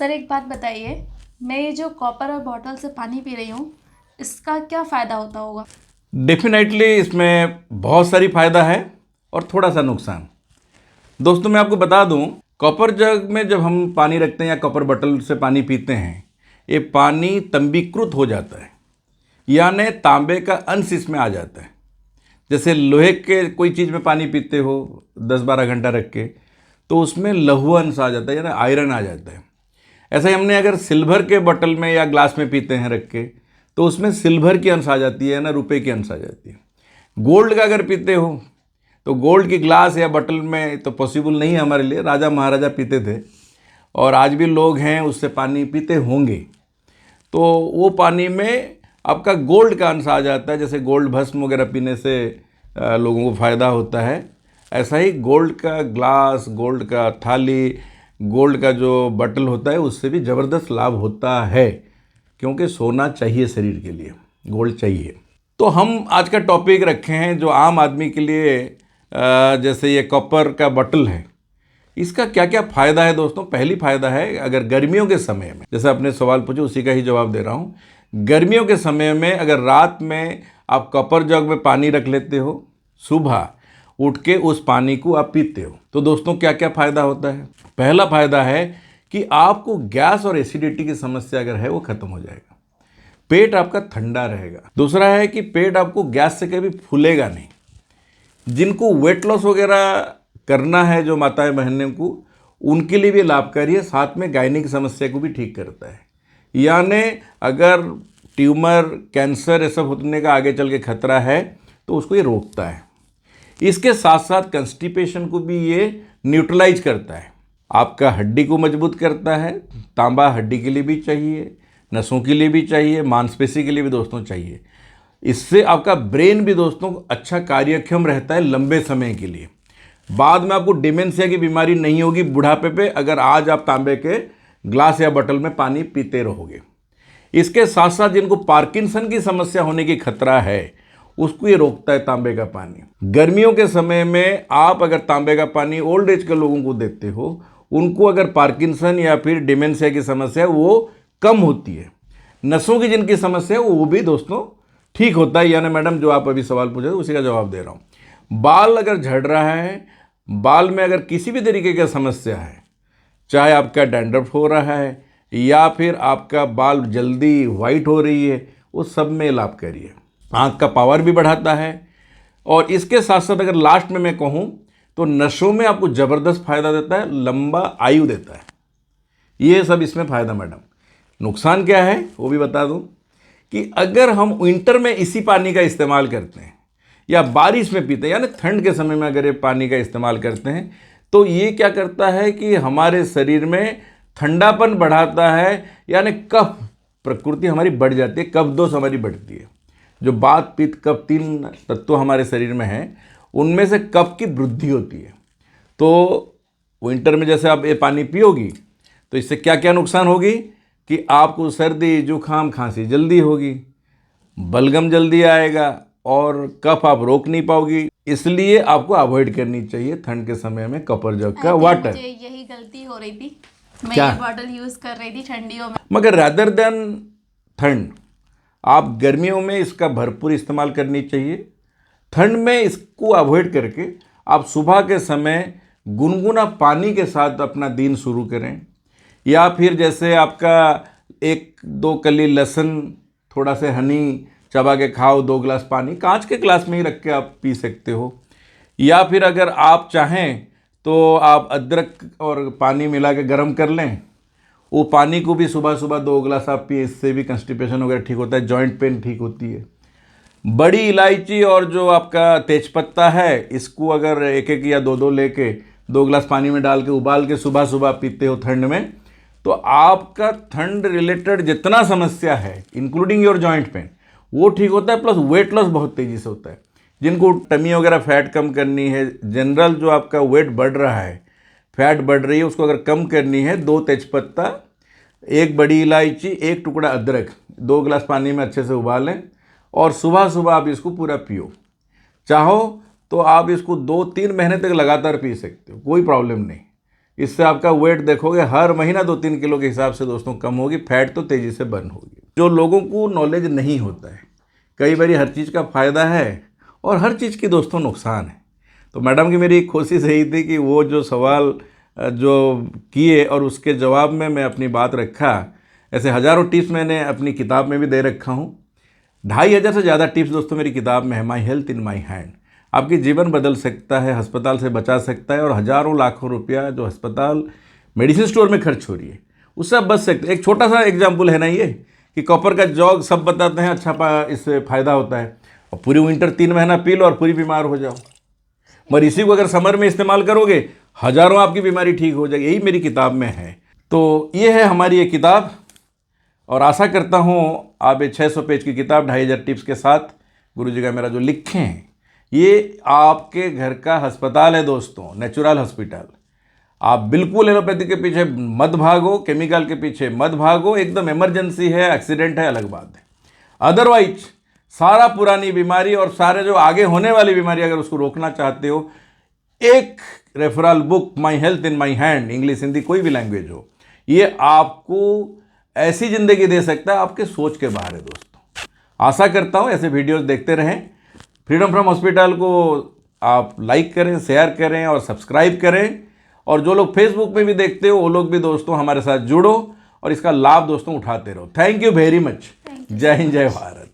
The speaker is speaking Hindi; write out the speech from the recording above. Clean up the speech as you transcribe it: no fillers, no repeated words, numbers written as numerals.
सर एक बात बताइए, मैं ये जो कॉपर और बॉटल से पानी पी रही हूँ, इसका क्या फ़ायदा होता होगा? डेफिनेटली इसमें बहुत सारी फ़ायदा है और थोड़ा सा नुकसान। दोस्तों मैं आपको बता दूं, कॉपर जग में जब हम पानी रखते हैं या कॉपर बॉटल से पानी पीते हैं, ये पानी तंबीकृत हो जाता है, यानी तांबे का अंश इसमें आ जाता है। जैसे लोहे के कोई चीज़ में पानी पीते हो 10-12 घंटा रख के, तो उसमें लौह अंश आ जाता है, यानी आयरन आ जाता है। ऐसा ही हमने अगर सिल्वर के बोतल में या ग्लास में पीते हैं रख के, तो उसमें सिल्वर की अंश आ जाती है ना, रुपए की अंश आ जाती है। गोल्ड का अगर पीते हो तो गोल्ड की ग्लास या बोतल में तो पॉसिबल नहीं है हमारे लिए, राजा महाराजा पीते थे और आज भी लोग हैं उससे पानी पीते होंगे। तो वो पानी में आपका गोल्ड का अंश आ जाता है। जैसे गोल्ड भस्म वगैरह पीने से लोगों को फ़ायदा होता है, ऐसा ही गोल्ड का ग्लास, गोल्ड का थाली, गोल्ड का जो बॉटल होता है उससे भी ज़बरदस्त लाभ होता है, क्योंकि सोना चाहिए शरीर के लिए, गोल्ड चाहिए। तो हम आज का टॉपिक रखे हैं जो आम आदमी के लिए जैसे ये कॉपर का बॉटल है, इसका क्या क्या फ़ायदा है। दोस्तों पहली फ़ायदा है, अगर गर्मियों के समय में, जैसे आपने सवाल पूछे उसी का ही जवाब दे रहा हूँ, गर्मियों के समय में अगर रात में आप कॉपर जग में पानी रख लेते हो, सुबह उठ के उस पानी को आप पीते हो, तो दोस्तों क्या क्या फ़ायदा होता है। पहला फ़ायदा है कि आपको गैस और एसिडिटी की समस्या अगर है वो ख़त्म हो जाएगा, पेट आपका ठंडा रहेगा। दूसरा है कि पेट आपको गैस से कभी फूलेगा नहीं। जिनको वेट लॉस वगैरह करना है, जो माताएं बहनें को, उनके लिए भी लाभकारी है। साथ में गायनिक समस्या को भी ठीक करता है, यानी अगर ट्यूमर, कैंसर ये सब होने का आगे चल के खतरा है तो उसको ये रोकता है। इसके साथ साथ कंस्टिपेशन को भी ये न्यूट्रलाइज करता है, आपका हड्डी को मजबूत करता है। तांबा हड्डी के लिए भी चाहिए, नसों के लिए भी चाहिए, मांसपेशी के लिए भी दोस्तों चाहिए। इससे आपका ब्रेन भी दोस्तों अच्छा कार्यक्षम रहता है लंबे समय के लिए। बाद में आपको डिमेंशिया की बीमारी नहीं होगी बुढ़ापे पे, अगर आज आप तांबे के ग्लास या बोतल में पानी पीते रहोगे। इसके साथ साथ जिनको पार्किंसन की समस्या होने की खतरा है, उसको ये रोकता है तांबे का पानी। गर्मियों के समय में आप अगर तांबे का पानी ओल्ड एज के लोगों को देते हो, उनको अगर पार्किंसन या फिर डिमेंशिया की समस्या है वो कम होती है। नसों की जिनकी समस्या है वो भी दोस्तों ठीक होता है। यानी मैडम जो आप अभी सवाल पूछे उसी का जवाब दे रहा हूँ। बाल अगर झड़ रहा है, बाल में अगर किसी भी तरीके की समस्या है, चाहे आपका डैंड्रफ हो रहा है या फिर आपका बाल जल्दी वाइट हो रही है, वो सब में लाभकारी है। आँख का पावर भी बढ़ाता है और इसके साथ साथ अगर लास्ट में मैं कहूँ तो नसों में आपको ज़बरदस्त फ़ायदा देता है, लंबा आयु देता है। ये सब इसमें फ़ायदा। मैडम नुकसान क्या है वो भी बता दूं कि अगर हम विंटर में इसी पानी का इस्तेमाल करते हैं या बारिश में पीते हैं, यानी ठंड के समय में अगर ये पानी का इस्तेमाल करते हैं, तो ये क्या करता है कि हमारे शरीर में ठंडापन बढ़ाता है, यानी कफ प्रकृति हमारी बढ़ जाती है, कफ दोष हमारी बढ़ती है। जो वात पित्त कफ 3 तत्व हमारे शरीर में हैं, उनमें से कफ की वृद्धि होती है। तो विंटर में जैसे आप ये पानी पियोगी तो इससे क्या क्या नुकसान होगी कि आपको सर्दी, जुकाम, खांसी जल्दी होगी, बलगम जल्दी आएगा और कफ आप रोक नहीं पाओगी। इसलिए आपको अवॉइड करनी चाहिए ठंड के समय में कॉपर जग का वाटर। मुझे यही गलती हो रही थी, मैं क्या? ये बॉटल यूज़ कर रही थी ठंडियों में। मगर रादर देन ठंड, आप गर्मियों में इसका भरपूर इस्तेमाल करनी चाहिए। ठंड में इसको अवॉइड करके आप सुबह के समय गुनगुना पानी के साथ अपना दिन शुरू करें, या फिर जैसे आपका 1-2 कली लहसुन, थोड़ा से हनी चबा के खाओ, 2 गिलास पानी कांच के गिलास में ही रख के आप पी सकते हो। या फिर अगर आप चाहें तो आप अदरक और पानी मिला के गर्म कर लें, वो पानी को भी सुबह सुबह 2 गिलास आप पिए, इससे भी कंस्टिपेशन वगैरह ठीक होता है, जॉइंट पेन ठीक होती है। बड़ी इलायची और जो आपका तेजपत्ता है, इसको अगर 1-1 या 2-2 लेके 2 गिलास पानी में डाल के उबाल के सुबह सुबह पीते हो ठंड में, तो आपका ठंड रिलेटेड जितना समस्या है इंक्लूडिंग योर जॉइंट पेन वो ठीक होता है। प्लस वेट लॉस बहुत तेज़ी से होता है। जिनको टमी वगैरह फैट कम करनी है, जनरल जो आपका वेट बढ़ रहा है, फैट बढ़ रही है, उसको अगर कम करनी है, 2 तेजपत्ता, 1 बड़ी इलायची, 1 टुकड़ा अदरक, 2 गिलास पानी में अच्छे से उबालें और सुबह सुबह आप इसको पूरा पियो। चाहो तो आप इसको 2-3 महीने तक लगातार पी सकते हो, कोई प्रॉब्लम नहीं। इससे आपका वेट देखोगे हर महीना 2-3 किलो के हिसाब से दोस्तों कम होगी, फैट तो तेज़ी से बर्न होगी। जो लोगों को नॉलेज नहीं होता है, कई बार हर चीज़ का फ़ायदा है और हर चीज़ की दोस्तों नुकसान है। तो मैडम की मेरी एक कोशिश यही थी कि वो जो सवाल जो किए और उसके जवाब में मैं अपनी बात रखा। ऐसे हज़ारों टिप्स मैंने अपनी किताब में भी दे रखा हूँ। 2500 से ज़्यादा टिप्स दोस्तों मेरी किताब में है, my health in my hand. आपकी जीवन बदल सकता है, अस्पताल से बचा सकता है और हज़ारों लाखों रुपया जो अस्पताल मेडिसिन स्टोर में खर्च हो रही है उससे आप बच सकते हैं। एक छोटा सा एग्जाम्पल है ना ये कि कॉपर का जॉग सब बताते हैं अच्छा इससे फ़ायदा होता है, और पूरी विंटर 3 महीना पी लो और पूरी बीमार हो जाओ। मगर इसी को अगर समर में इस्तेमाल करोगे हज़ारों आपकी बीमारी ठीक हो जाएगी। यही मेरी किताब में है। तो ये है हमारी ये किताब, और आशा करता हूँ आप ये 600 पेज की किताब 2500 टिप्स के साथ गुरुजी का मेरा जो लिखे हैं, ये आपके घर का अस्पताल है दोस्तों, नेचुरल हॉस्पिटल। आप बिल्कुल एलोपैथी के पीछे मत भागो, केमिकल के पीछे मत भागो। एकदम इमरजेंसी है, एक्सीडेंट है, अलग बात है। अदरवाइज सारा पुरानी बीमारी और सारे जो आगे होने वाली बीमारी अगर उसको रोकना चाहते हो, एक referral book my health in my hand, English Hindi कोई भी लैंग्वेज हो, ये आपको ऐसी ज़िंदगी दे सकता है आपके सोच के बाहर है दोस्तों। आशा करता हूँ ऐसे वीडियोस देखते रहें। फ्रीडम फ्रॉम हॉस्पिटल को आप लाइक करें, शेयर करें और सब्सक्राइब करें। और जो लोग फेसबुक पे भी देखते हो वो लोग भी दोस्तों हमारे साथ जुड़ो और इसका लाभ दोस्तों उठाते रहो। Thank you very much. जय हिंद, जय भारत।